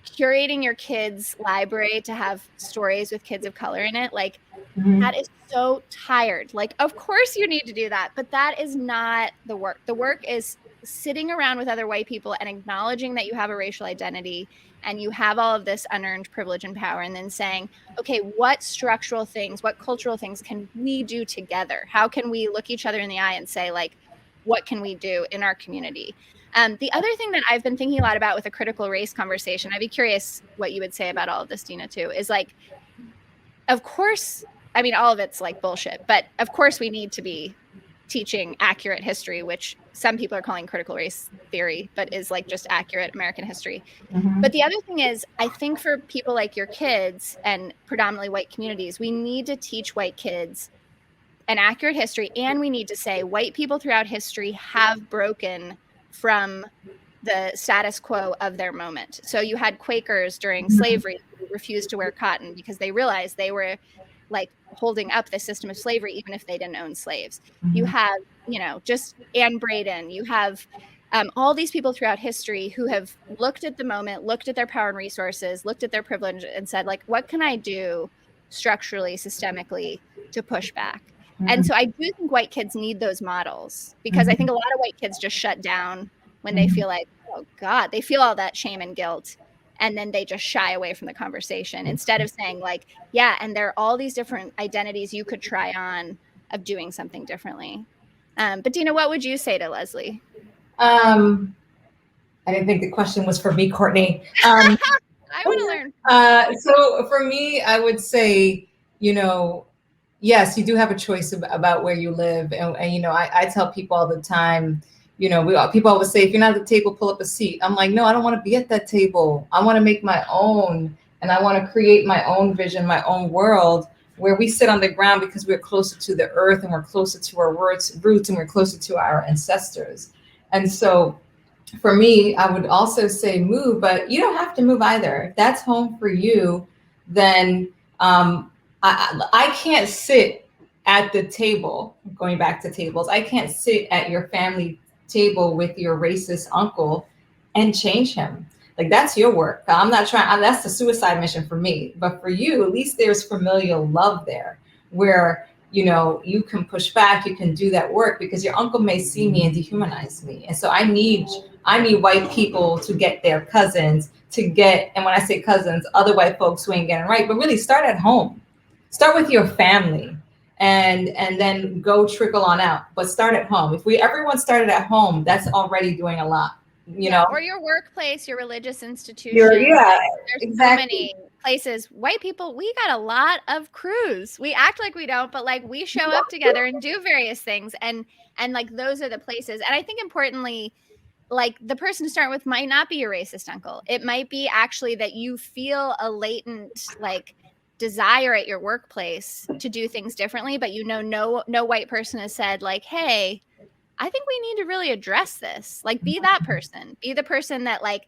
curating your kids' library to have stories with kids of color in it, like that is so tired. Like, of course you need to do that, but that is not the work. The work is sitting around with other white people and acknowledging that you have a racial identity and you have all of this unearned privilege and power, and then saying, okay, what structural things, what cultural things can we do together? How can we look each other in the eye and say, like, what can we do in our community? The other thing that I've been thinking a lot about with a critical race conversation, I'd be curious what you would say about all of this, Dena, too, is like, of course, I mean, all of it's like bullshit, but of course we need to be teaching accurate history, which some people are calling critical race theory, but is like just accurate American history. But the other thing is, I think for people like your kids and predominantly white communities, we need to teach white kids an accurate history, and we need to say white people throughout history have broken from the status quo of their moment. So you had Quakers during slavery who refused to wear cotton because they realized they were like holding up the system of slavery, even if they didn't own slaves. You have, you know, just Anne Braden, you have all these people throughout history who have looked at the moment, looked at their power and resources, looked at their privilege and said, like, what can I do structurally, systemically to push back? And so I do think white kids need those models, because I think a lot of white kids just shut down when they feel like, oh God, they feel all that shame and guilt. And then they just shy away from the conversation instead of saying, like, yeah, and there are all these different identities you could try on of doing something differently. But Dena, what would you say to Leslie? I didn't think the question was for me, Courtney. I want to learn. So for me, I would say, you know, yes, you do have a choice about where you live. And you know, I tell people all the time, you know, people always say, if you're not at the table, pull up a seat. I'm like, no, I don't want to be at that table. I want to make my own, and I want to create my own vision, my own world, where we sit on the ground because we're closer to the earth and we're closer to our roots and we're closer to our ancestors. And so for me, I would also say move, but you don't have to move either. If that's home for you, then I can't sit at the table, going back to tables, I can't sit at your family table with your racist uncle and change him. Like, that's your work. I'm not trying, that's the suicide mission for me. But for you, at least there's familial love there, where you know, you can push back, you can do that work, because your uncle may see me and dehumanize me. And so I need white people to get their cousins to get, and when I say cousins, other white folks who ain't getting right, but really start at home. Start with your family and then go trickle on out, but start at home. If everyone started at home, that's already doing a lot, you know? Or your workplace, your religious institution. There's exactly. so many places. White people, we got a lot of crews. We act like we don't, but like we show up together and do various things. And like those are the places. And I think importantly, like the person to start with might not be your racist uncle. It might be actually that you feel a latent like desire at your workplace to do things differently, but you know, no white person has said like, hey, I think we need to really address this. Like, be that person. Be the person that like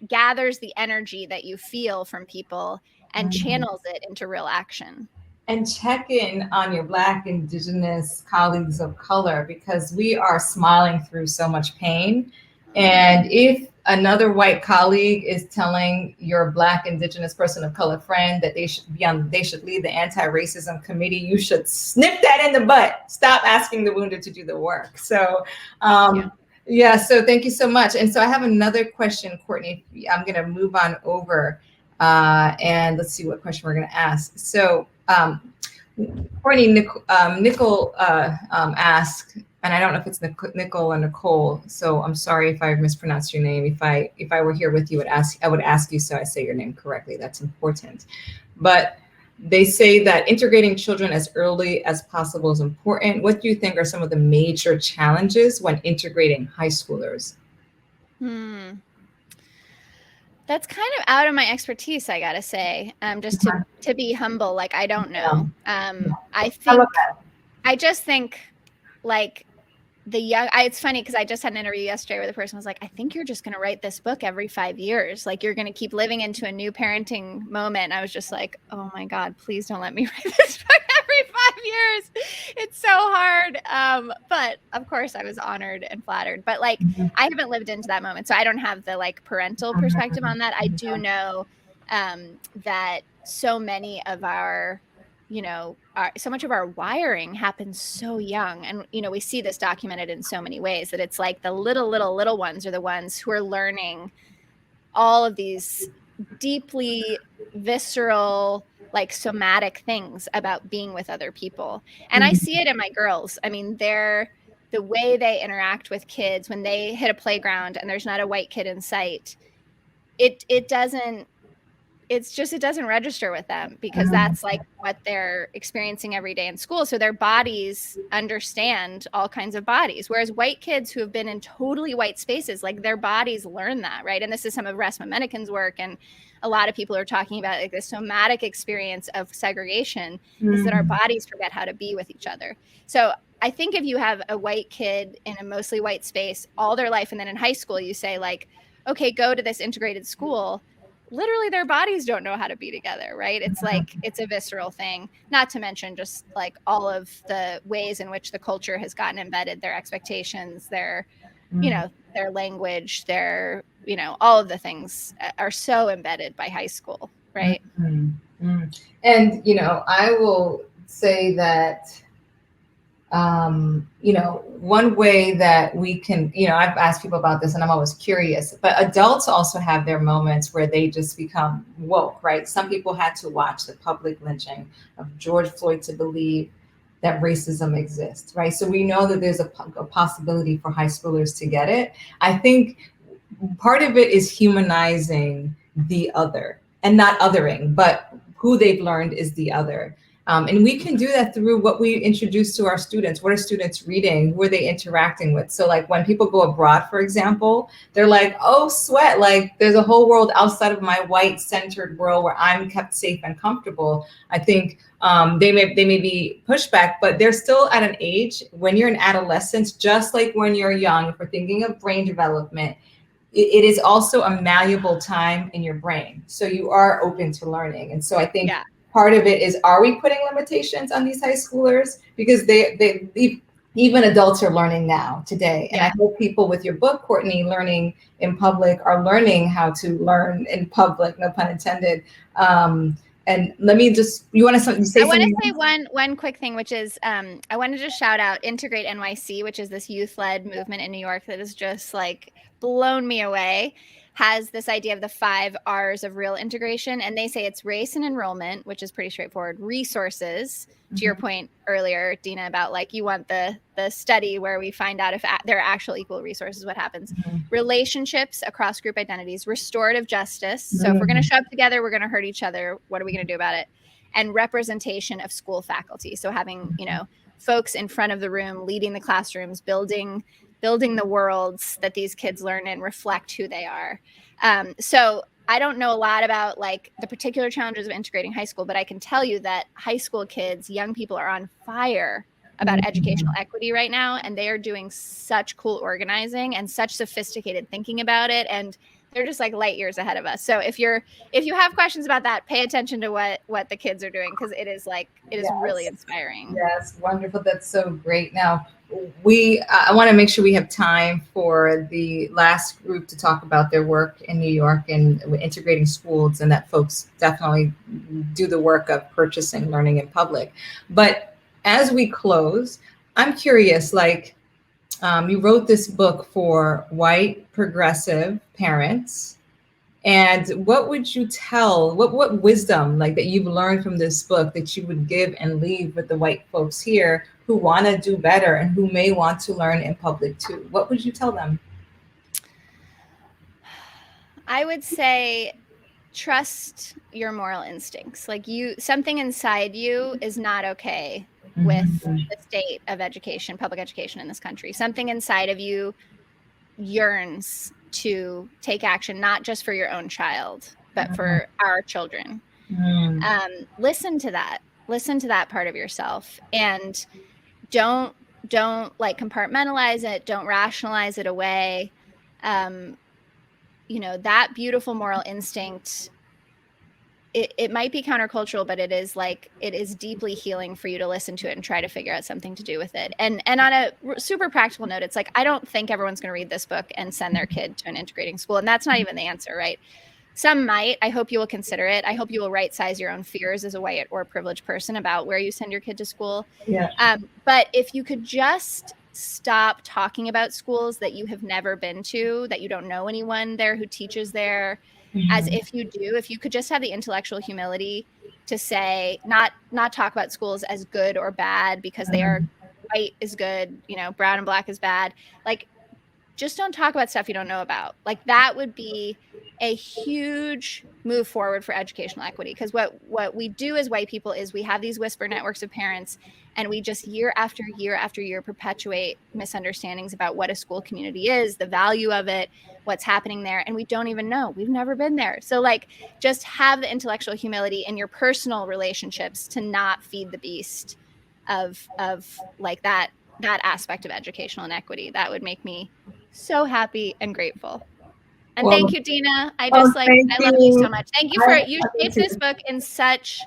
gathers the energy that you feel from people and channels it into real action. And check in on your Black, Indigenous colleagues of color, because we are smiling through so much pain. And if another white colleague is telling your Black, Indigenous person of color friend that they should lead the anti-racism committee, you should snip that in the butt. Stop asking the wounded to do the work. So, yeah, so thank you so much. And so I have another question, Courtney. I'm going to move on over and let's see what question we're going to ask. So, Courtney, Nicole asked, and I don't know if it's Nicole or Nicole, so I'm sorry if I mispronounced your name. If I were here with you, I would ask you so I say your name correctly. That's important. But they say that integrating children as early as possible is important. What do you think are some of the major challenges when integrating high schoolers? That's kind of out of my expertise, I gotta say. Just to be humble, like I don't know. I just think like it's funny because I just had an interview yesterday where the person was like, I think you're just going to write this book every 5 years. Like you're going to keep living into a new parenting moment. And I was just like, oh my God, please don't let me write this book every 5 years. It's so hard. But of course I was honored and flattered, but like, I haven't lived into that moment. So I don't have the like parental perspective on that. I do know that so many of our so much of our wiring happens so young. And, we see this documented in so many ways that it's like the little ones are the ones who are learning all of these deeply visceral, like somatic things about being with other people. And I see it in my girls. I mean, the way they interact with kids when they hit a playground and there's not a white kid in sight, it doesn't register with them because that's like what they're experiencing every day in school. So their bodies understand all kinds of bodies. Whereas white kids who have been in totally white spaces, like their bodies learn that, right? And this is some of Resma Menneken's work. And a lot of people are talking about like the somatic experience of segregation is that our bodies forget how to be with each other. So I think if you have a white kid in a mostly white space all their life, and then in high school, you say like, okay, go to this integrated school, literally their bodies don't know how to be together, right? It's like, it's a visceral thing, not to mention just like all of the ways in which the culture has gotten embedded, their expectations, their, their language, their, all of the things are so embedded by high school, right? And, I will say that, one way that we can, I've asked people about this and I'm always curious, but adults also have their moments where they just become woke, right? Some people had to watch the public lynching of George Floyd to believe that racism exists, right? So we know that there's a possibility for high schoolers to get it. I think part of it is humanizing the other and not othering, but who they've learned is the other. And we can do that through what we introduce to our students. What are students reading? Who are they interacting with? So like when people go abroad, for example, they're like, oh, sweat, like there's a whole world outside of my white centered world where I'm kept safe and comfortable. I think they may be pushback, but they're still at an age when you're in adolescence, just like when you're young, if we're thinking of brain development, it is also a malleable time in your brain. So you are open to learning. And so I think part of it is, are we putting limitations on these high schoolers? Because they even adults are learning now today. And I hope people with your book, Courtney, Learning in Public, are learning how to learn in public, no pun intended. And let me just, you want to say something? I want to say one quick thing, which is I wanted to shout out Integrate NYC, which is this youth-led movement in New York that has just like blown me away. Has this idea of the 5 R's of real integration, and they say it's race and enrollment, which is pretty straightforward. Resources, to your point earlier, Dena, about like you want the study where we find out if there are actual equal resources, what happens. Relationships across group identities, restorative justice. So if we're going to show up together, we're going to hurt each other. What are we going to do about it? And representation of school faculty. So having, folks in front of the room, leading the classrooms, building the worlds that these kids learn in reflect who they are. So I don't know a lot about like the particular challenges of integrating high school, but I can tell you that high school kids, young people are on fire about educational equity right now. And they are doing such cool organizing and such sophisticated thinking about it. And they're just like light years ahead of us. So if you have questions about that, pay attention to what the kids are doing, because it is really inspiring. Yes, wonderful. That's so great. Now, I want to make sure we have time for the last group to talk about their work in New York and integrating schools, and that folks definitely do the work of purchasing Learning in Public. But as we close, I'm curious, you wrote this book for white progressive parents. And what would you tell, what wisdom that you've learned from this book that you would give and leave with the white folks here who want to do better and who may want to learn in public too? What would you tell them? I would say trust your moral instincts. Something inside you is not okay with the state of education, public education in this country. Something inside of you yearns to take action, not just for your own child, but for our children. Listen to that part of yourself, and don't compartmentalize it. Don't rationalize it away. That beautiful moral instinct, it might be countercultural, but it is deeply healing for you to listen to it and try to figure out something to do with it. And on a super practical note, it's like, I don't think everyone's going to read this book and send their kid to an integrating school. And that's not even the answer, right? Some might. I hope you will consider it. I hope you will right size your own fears as a white or privileged person about where you send your kid to school. Yeah. But if you could just stop talking about schools that you have never been to, that you don't know anyone there who teaches there, as if you do, if you could just have the intellectual humility to say, not talk about schools as good or bad because they are white is good, brown and black is bad. Just don't talk about stuff you don't know about. That would be a huge move forward for educational equity. Because what we do as white people is we have these whisper networks of parents, and we just year after year after year perpetuate misunderstandings about what a school community is, the value of it, what's happening there, and we don't even know. We've never been there. So just have the intellectual humility in your personal relationships to not feed the beast of that aspect of educational inequity. That would make me so happy and grateful. And thank you, Dena. I love you so much. Thank you you shaped this book in such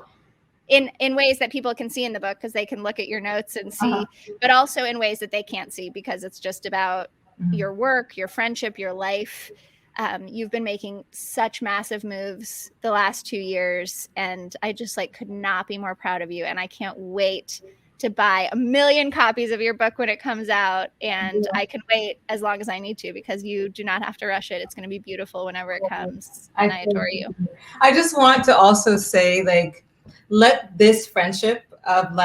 in ways that people can see in the book, because they can look at your notes and see, but also in ways that they can't see, because it's just about your work, your friendship, your life. You've been making such massive moves the last 2 years, and I just could not be more proud of you. And I can't wait to buy 1 million copies of your book when it comes out. And I can wait as long as I need to, because you do not have to rush it. It's going to be beautiful whenever it comes. And I adore you. I just want to also say, let this friendship of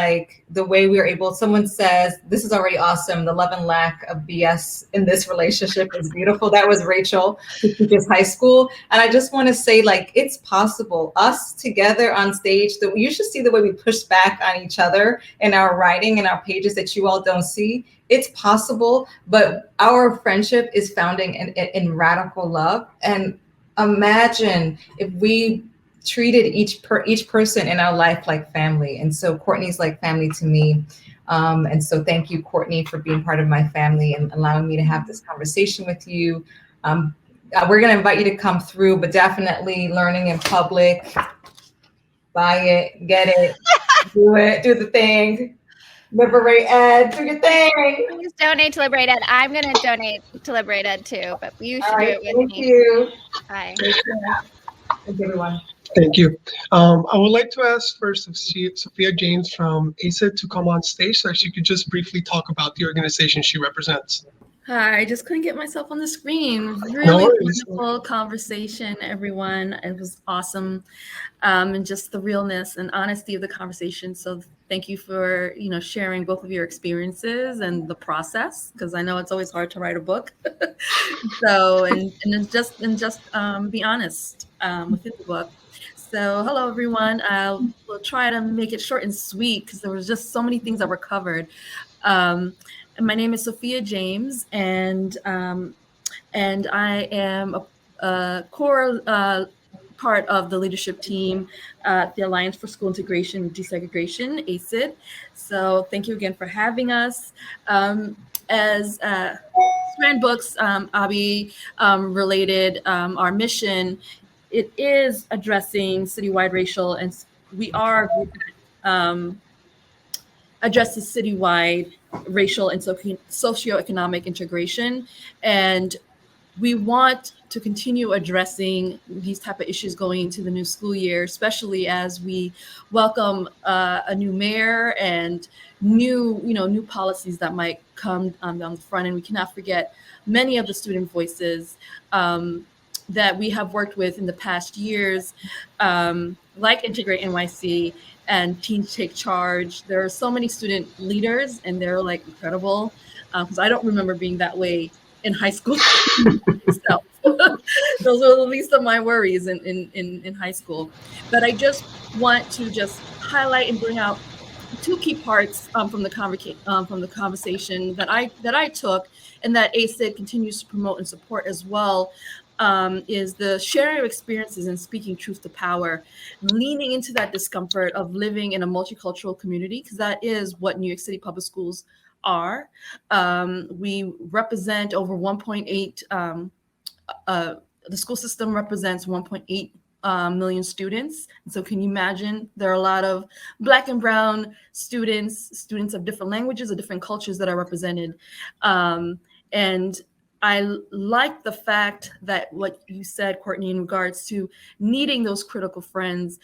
the way we are able, someone says, this is already awesome. The love and lack of BS in this relationship is beautiful. That was Rachel, who teaches high school. And I just want to say, it's possible. Us together on stage, you should see the way we push back on each other in our writing and our pages that you all don't see. It's possible, but our friendship is founding in radical love. And imagine if we treated each person in our life like family. And so Courtney's like family to me. And so thank you, Courtney, for being part of my family and allowing me to have this conversation with you. We're going to invite you to come through, but definitely Learning in Public. Buy it, get it, do the thing. LiberatED, do your thing. Please donate to LiberatED. I'm going to donate to LiberatED too, but you should do it with me. Thank you. Bye. Thanks, everyone. Thank you. I would like to ask first of Sophia James from ASID to come on stage so she could just briefly talk about the organization she represents. Hi, I just couldn't get myself on the screen. No Really worries. wonderful conversation, everyone. It was awesome. And just the realness and honesty of the conversation. So thank you for, sharing both of your experiences and the process, because I know it's always hard to write a book. So, and just be honest within the book. So hello, everyone. We'll try to make it short and sweet because there was just so many things that were covered. And my name is Sophia James, and I am a core part of the leadership team at the Alliance for School Integration and Desegregation, ASID. So thank you again for having us. As Strand Books, Abby related, our mission, it is addressing citywide racial, and we are a group that addresses citywide racial and socioeconomic integration. And we want to continue addressing these type of issues going into the new school year, especially as we welcome a new mayor and new policies that might come down the front. And we cannot forget many of the student voices that we have worked with in the past years, like Integrate NYC and Teens Take Charge. There are so many student leaders, and they're like incredible, because I don't remember being that way in high school. So those are the least of my worries in high school. But I just want to just highlight and bring out two key parts from the conversation that I took, and that ASID continues to promote and support as well. Is the sharing of experiences and speaking truth to power, leaning into that discomfort of living in a multicultural community, because that is what New York City public schools are. We represent over 1.8, the school system represents 1.8 million students. And so can you imagine, there are a lot of Black and Brown students of different languages, of different cultures that are represented. And I like the fact that what you said, Courtney, in regards to needing those critical friends,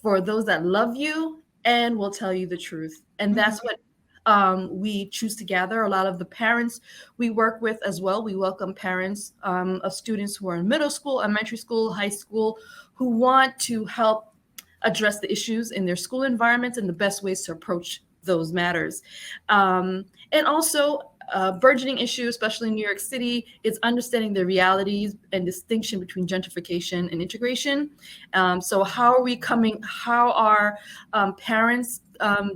for those that love you and will tell you the truth. And that's what we choose to gather. A lot of the parents we work with as well, we welcome parents of students who are in middle school, elementary school, high school, who want to help address the issues in their school environments and the best ways to approach those matters. And also, burgeoning issue, especially in New York City, is understanding the realities and distinction between gentrification and integration. So how are parents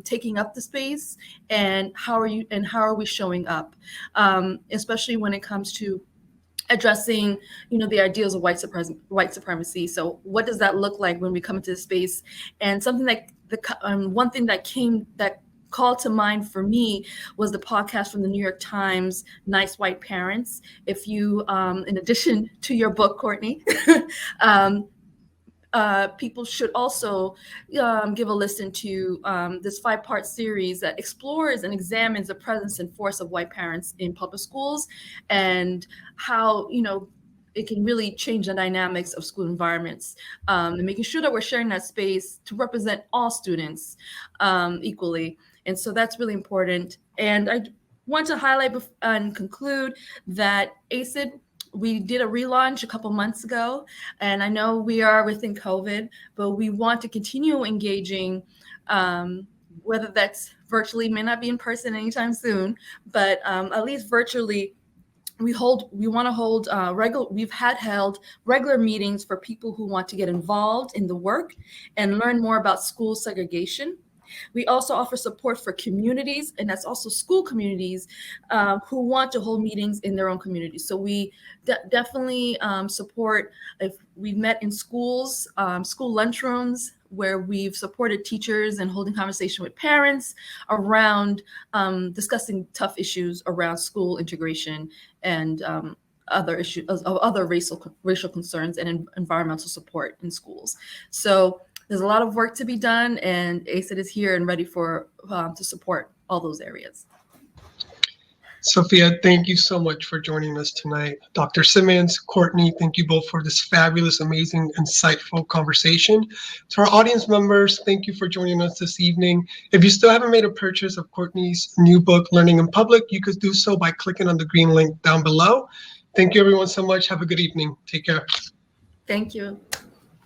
taking up the space, and how are we showing up, especially when it comes to addressing, the ideals of white supremacy. So what does that look like when we come into the space? And something that one thing that called to mind for me was the podcast from the New York Times, Nice White Parents. If you, in addition to your book, Courtney, people should also give a listen to this 5-part series that explores and examines the presence and force of white parents in public schools, and how, it can really change the dynamics of school environments, and making sure that we're sharing that space to represent all students equally. And so that's really important. And I want to highlight and conclude that ASID, we did a relaunch a couple months ago, and I know we are within COVID, but we want to continue engaging, whether that's virtually, may not be in person anytime soon, but at least virtually. We've held regular meetings for people who want to get involved in the work and learn more about school segregation. We also offer support for communities, and that's also school communities who want to hold meetings in their own communities. So we definitely support, if we've met in schools, school lunchrooms, where we've supported teachers and holding conversation with parents around discussing tough issues around school integration and other issues, other racial concerns and environmental support in schools. So there's a lot of work to be done, and ASID is here and ready to support all those areas. Sophia, thank you so much for joining us tonight. Dr. Simmons, Courtney, thank you both for this fabulous, amazing, insightful conversation. To our audience members, thank you for joining us this evening. If you still haven't made a purchase of Courtney's new book, Learning in Public, you could do so by clicking on the green link down below. Thank you everyone so much. Have a good evening. Take care. Thank you.